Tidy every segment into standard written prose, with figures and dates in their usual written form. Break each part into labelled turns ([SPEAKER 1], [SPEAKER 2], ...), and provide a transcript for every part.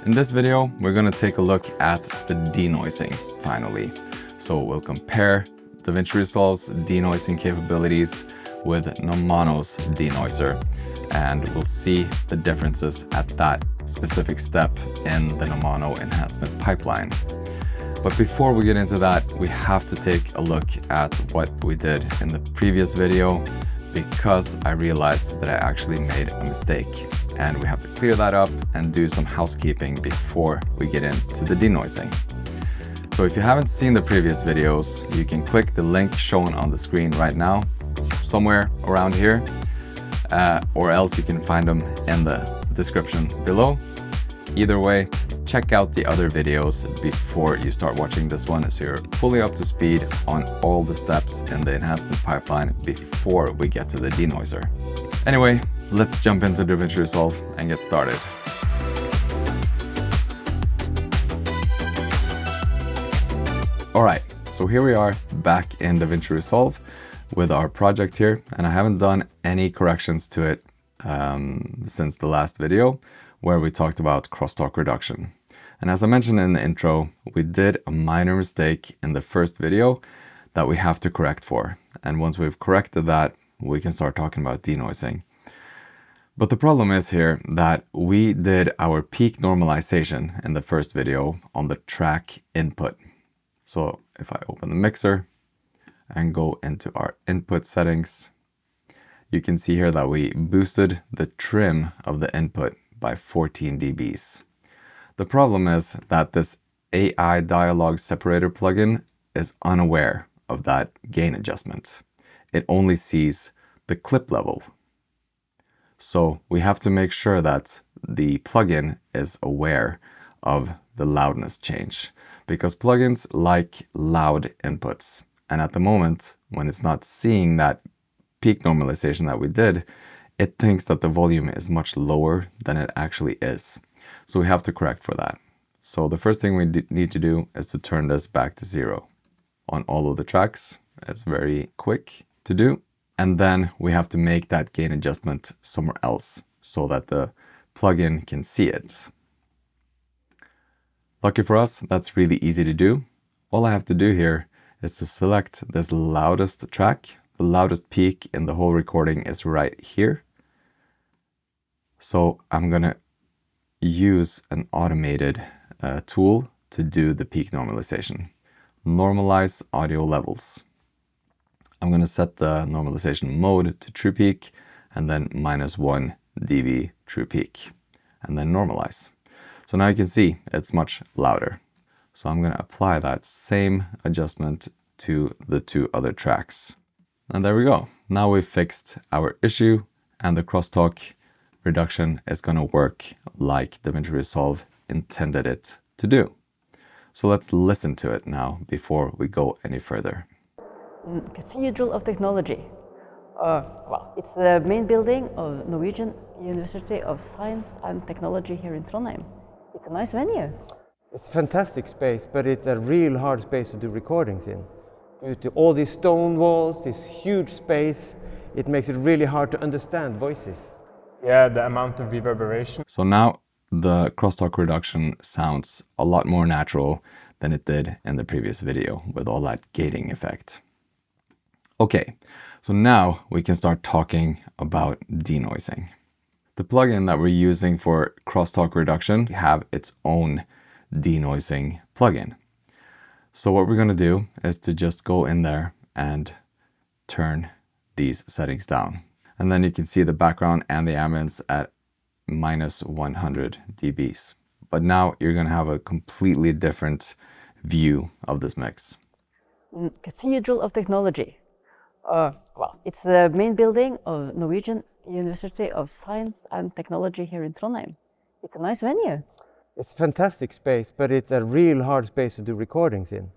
[SPEAKER 1] In this video, we're going to take a look at the denoising finally. So we'll compare DaVinci Resolve's denoising capabilities with Nomono's denoiser, and we'll see the differences at that specific step in the Nomono Enhancement pipeline. But before we get into that, we have to take a look at what we did in the previous video, because I realized that I actually made a mistake, and we have to clear that up and do some housekeeping before we get into the denoising. So if you haven't seen the previous videos, you can click the link shown on the screen right now, somewhere around here, or else you can find them in the description below. Either way, check out the other videos before you start watching this one, so you're fully up to speed on all the steps in the enhancement pipeline before we get to the denoiser. Anyway, let's jump into DaVinci Resolve and get started. Alright, so here we are back in DaVinci Resolve with our project here, and I haven't done any corrections to it since the last video where we talked about crosstalk reduction. And as I mentioned in the intro, we did a minor mistake in the first video that we have to correct for. And once we've corrected that, we can start talking about denoising. But the problem is here that we did our peak normalization in the first video on the track input. So if I open the mixer and go into our input settings, you can see here that we boosted the trim of the input by 14 dBs. The problem is that this AI dialog separator plugin is unaware of that gain adjustment. It only sees the clip level. So we have to make sure that the plugin is aware of the loudness change, because plugins like loud inputs. And at the moment, when it's not seeing that peak normalization that we did, it thinks that the volume is much lower than it actually is. So we have to correct for that. So the first thing we need to do is to turn this back to 0 on all of the tracks. It's very quick to do. And then we have to make that gain adjustment somewhere else so that the plugin can see it. Lucky for us, that's really easy to do. All I have to do here is to select this loudest track. The loudest peak in the whole recording is right here. So I'm gonna use an automated tool to do the peak normalization. Normalize audio levels. I'm gonna set the normalization mode to true peak and then -1 dB true peak, and then normalize. So now you can see it's much louder. So I'm gonna apply that same adjustment to the two other tracks. And there we go. Now we've fixed our issue, and the crosstalk reduction is going to work like DaVinci Resolve intended it to do. So let's listen to it now before we go any further.
[SPEAKER 2] Cathedral of Technology. Well, it's the main building of Norwegian University of Science and Technology here in Trondheim. It's a nice venue.
[SPEAKER 3] It's a fantastic space, but it's a real hard space to do recordings in. Due to all these stone walls, this huge space, it makes it really hard to understand voices.
[SPEAKER 4] Yeah, the amount of reverberation.
[SPEAKER 1] So now the crosstalk reduction sounds a lot more natural than it did in the previous video with all that gating effect. Okay, so now we can start talking about denoising. The plugin that we're using for crosstalk reduction have its own denoising plugin. So what we're going to do is to just go in there and turn these settings down. And then you can see the background and the ambience at -100 dBs. But now you're going to have a completely different view of this mix.
[SPEAKER 2] Cathedral of Technology. Well, it's the main building of Norwegian University of Science and Technology here in Trondheim. It's a nice venue.
[SPEAKER 3] It's a fantastic space, but it's a real hard space to do recordings in.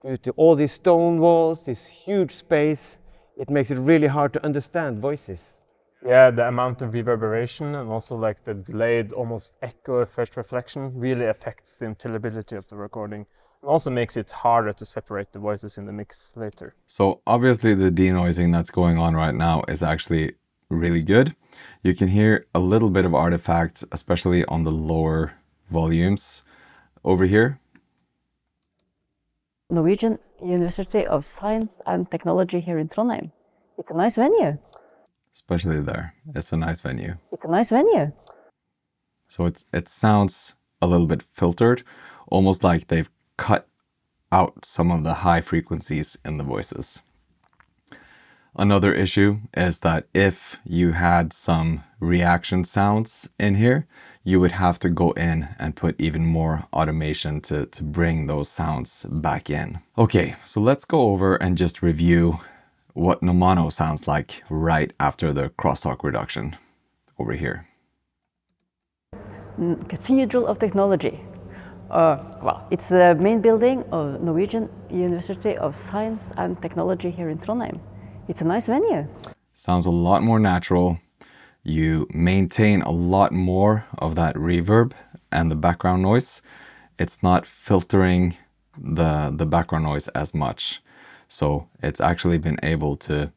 [SPEAKER 3] Due to all these stone walls, this huge space, it makes it really hard to understand voices.
[SPEAKER 4] Yeah, the amount of reverberation and also like the delayed, almost echo effect reflection really affects the intelligibility of the recording. It also makes it harder to separate the voices in the mix later.
[SPEAKER 1] So obviously the denoising that's going on right now is actually really good. You can hear a little bit of artifacts, especially on the lower volumes over here.
[SPEAKER 2] Norwegian University of Science and Technology here in Trondheim. It's a nice venue.
[SPEAKER 1] Especially there. It's a nice venue.
[SPEAKER 2] It's a nice venue.
[SPEAKER 1] So it sounds a little bit filtered, almost like they've cut out some of the high frequencies in the voices. Another issue is that if you had some reaction sounds in here, you would have to go in and put even more automation to bring those sounds back in. Okay, so let's go over and just review what Nomono sounds like right after the crosstalk reduction over here.
[SPEAKER 2] Cathedral of Technology. Well, it's the main building of Norwegian University of Science and Technology here in Trondheim. It's a nice venue.
[SPEAKER 1] Sounds a lot more natural. You maintain a lot more of that reverb and the background noise. It's not filtering the background noise as much. So it's actually been able to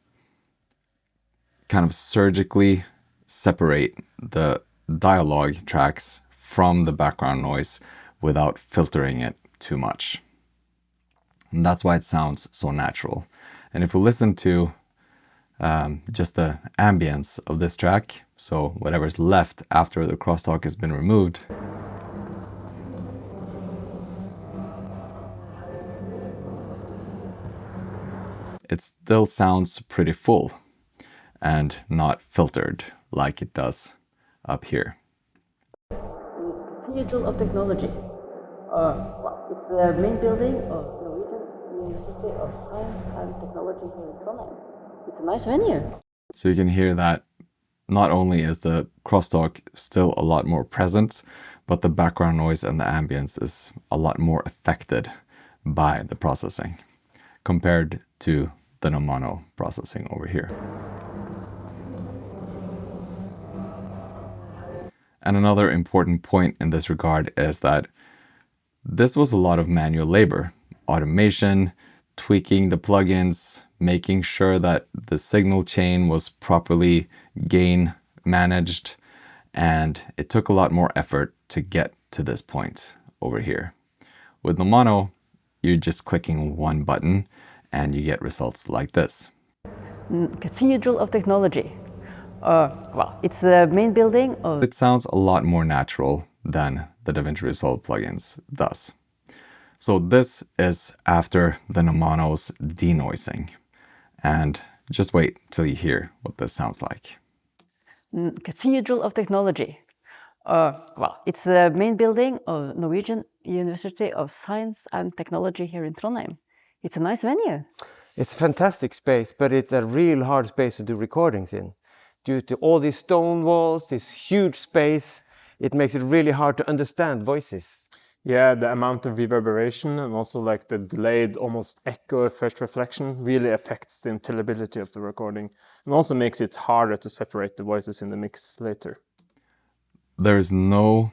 [SPEAKER 1] kind of surgically separate the dialogue tracks from the background noise without filtering it too much. And that's why it sounds so natural. And if we listen to just the ambience of this track, so whatever's left after the crosstalk has been removed, it still sounds pretty full and not filtered like it does up here.
[SPEAKER 2] Cathedral of Technology. Well, it's the main building of Norwegian University of Science and Technology here in Trondheim. It's a nice venue.
[SPEAKER 1] So you can hear that not only is the crosstalk still a lot more present, but the background noise and the ambience is a lot more affected by the processing compared to the Nomono processing over here. And another important point in this regard is that this was a lot of manual labor, automation, tweaking the plugins, making sure that the signal chain was properly gain managed, and it took a lot more effort to get to this point over here. With Nomono, you're just clicking one button and you get results like this.
[SPEAKER 2] Cathedral of Technology. Well, it's the main building of...
[SPEAKER 1] It sounds a lot more natural than the DaVinci Resolve plugins does. So this is after the Nomono's denoising. And just wait till you hear what this sounds like.
[SPEAKER 2] Cathedral of Technology. Well, it's the main building of Norwegian University of Science and Technology here in Trondheim. It's a nice venue.
[SPEAKER 3] It's a fantastic space, but it's a real hard space to do recordings in. Due to all these stone walls, this huge space, it makes it really hard to understand voices.
[SPEAKER 4] Yeah, the amount of reverberation and also like the delayed, almost echo effect reflection really affects the intelligibility of the recording and also makes it harder to separate the voices in the mix later.
[SPEAKER 1] There is no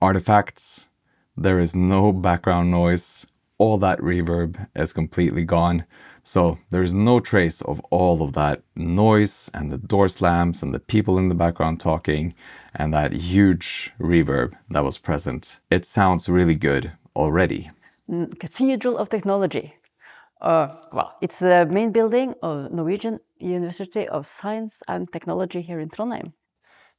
[SPEAKER 1] artifacts, there is no background noise, all that reverb is completely gone. So there's no trace of all of that noise and the door slams and the people in the background talking and that huge reverb that was present. It sounds really good already.
[SPEAKER 2] Cathedral of Technology. Well, it's the main building of Norwegian University of Science and Technology here in Trondheim.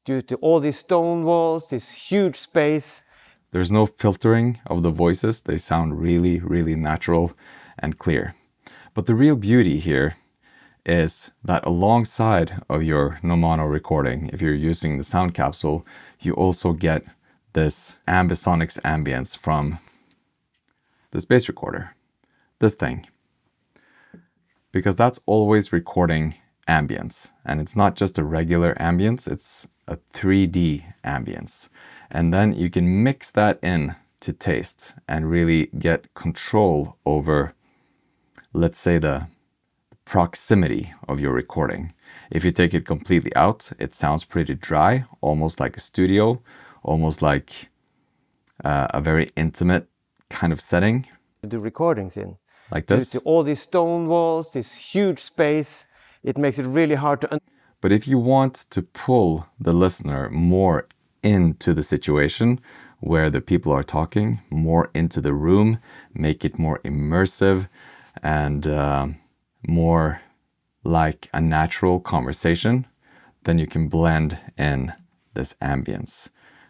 [SPEAKER 3] Due to all these stone walls, this huge space.
[SPEAKER 1] There's no filtering of the voices. They sound really, really natural and clear. But the real beauty here is that alongside of your Nomono recording, if you're using the sound capsule, you also get this ambisonics ambience from this bass recorder, this thing. Because that's always recording ambience. And it's not just a regular ambience, it's a 3D ambience. And then you can mix that in to taste and really get control over, let's say, the proximity of your recording. If you take it completely out, it sounds pretty dry, almost like a studio, almost like a very intimate kind of setting.
[SPEAKER 3] To do recordings in.
[SPEAKER 1] Like this.
[SPEAKER 3] Due to all these stone walls, this huge space, it makes it really hard to...
[SPEAKER 1] But if you want to pull the listener more into the situation where the people are talking, more into the room, make it more immersive and more like a natural conversation, then you can blend in this ambience.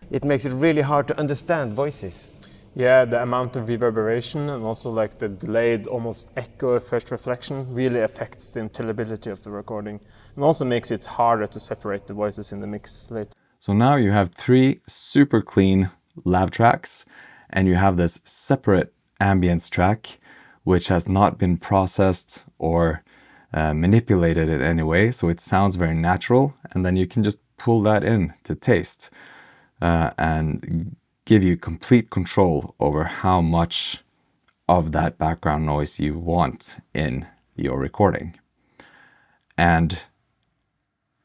[SPEAKER 3] It makes it really hard to understand voices.
[SPEAKER 4] Yeah, the amount of reverberation and also like the delayed, almost echo effect reflection really affects the intelligibility of the recording and also makes it harder to separate the voices in the mix later.
[SPEAKER 1] So now you have 3 super clean lav tracks and you have this separate ambience track which has not been processed or manipulated in any way, so it sounds very natural, and then you can just pull that in to taste and give you complete control over how much of that background noise you want in your recording. And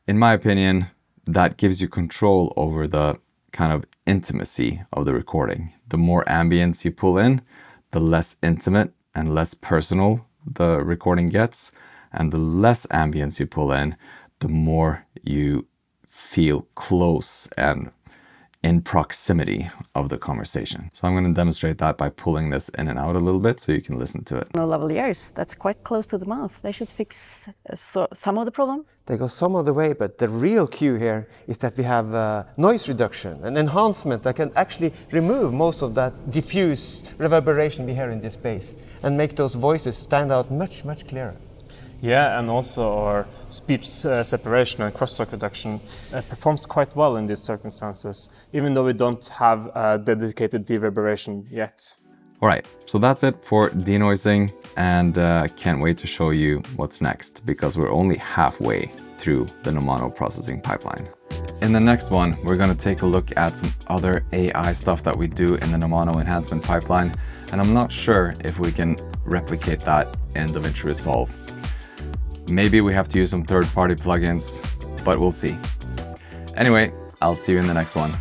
[SPEAKER 1] in my opinion, that gives you control over the kind of intimacy of the recording. The more ambience you pull in, the less intimate and less personal the recording gets, and the less ambience you pull in, the more you feel close and in proximity of the conversation. So I'm going to demonstrate that by pulling this in and out a little bit so you can listen to it.
[SPEAKER 2] No lavaliers, that's quite close to the mouth. They should fix some of the problem.
[SPEAKER 3] They go some of the way, but the real cue here is that we have noise reduction, an enhancement that can actually remove most of that diffuse reverberation we hear in this space and make those voices stand out much, much clearer.
[SPEAKER 4] Yeah, and also our speech separation and crosstalk reduction performs quite well in these circumstances, even though we don't have a dedicated reverberation yet.
[SPEAKER 1] All right, so that's it for denoising, and I can't wait to show you what's next because we're only halfway through the Nomono processing pipeline. In the next one, we're going to take a look at some other AI stuff that we do in the Nomono enhancement pipeline, and I'm not sure if we can replicate that in DaVinci Resolve. Maybe we have to use some third-party plugins, but we'll see. Anyway, I'll see you in the next one.